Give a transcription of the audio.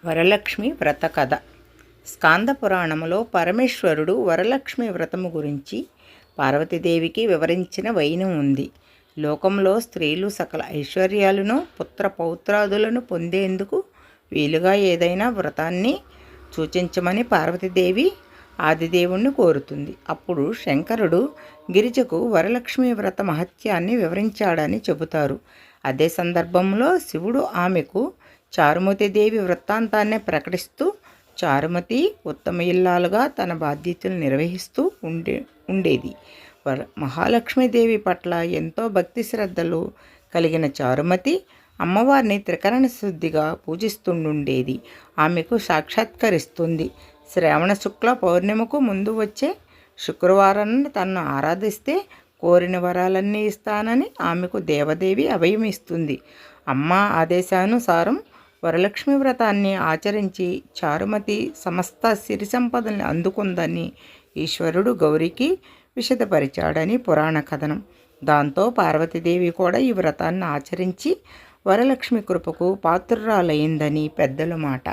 వరలక్ష్మి వ్రత కథ. స్కాంద పురాణములో పరమేశ్వరుడు వరలక్ష్మి వ్రతము గురించి పార్వతీదేవికి వివరించిన వైనం ఉంది. లోకంలో స్త్రీలు సకల ఐశ్వర్యాలను పుత్ర పౌత్రాదులను పొందేందుకు వీలుగా ఏదైనా వ్రతాన్ని సూచించమని పార్వతీదేవి ఆదిదేవుణ్ణి కోరుతుంది. అప్పుడు శంకరుడు గిరిజకు వరలక్ష్మి వ్రత మహత్యాన్ని వివరించాడని చెబుతారు. అదే సందర్భంలో శివుడు ఆమెకు చారుమతీదేవి వృత్తాంతాన్ని ప్రకటిస్తూ, చారుమతి ఉత్తమ ఇల్లాలుగా తన బాధ్యతలు నిర్వహిస్తూ ఉండేది. మహాలక్ష్మీదేవి పట్ల ఎంతో భక్తి శ్రద్ధలు కలిగిన చారుమతి అమ్మవారిని త్రికరణ శుద్ధిగా పూజిస్తుండేది. ఆమెకు సాక్షాత్కరిస్తుంది. శ్రావణ శుక్ల పౌర్ణిమకు ముందు వచ్చే శుక్రవారాన్ని తనను ఆరాధిస్తే కోరిన వరాలన్నీ ఇస్తానని ఆమెకు దేవదేవి అభయమిస్తుంది. అమ్మ ఆదేశానుసారం వరలక్ష్మి వ్రతాన్ని ఆచరించి చారుమతి సమస్త సిరి సంపదల్ని అందుకుందని ఈశ్వరుడు గౌరికి విశదపరిచాడని పురాణ కథనం. దాంతో పార్వతీదేవి కూడా ఈ వ్రతాన్ని ఆచరించి వరలక్ష్మి కృపకు పాత్రురాలైందని పెద్దల మాట.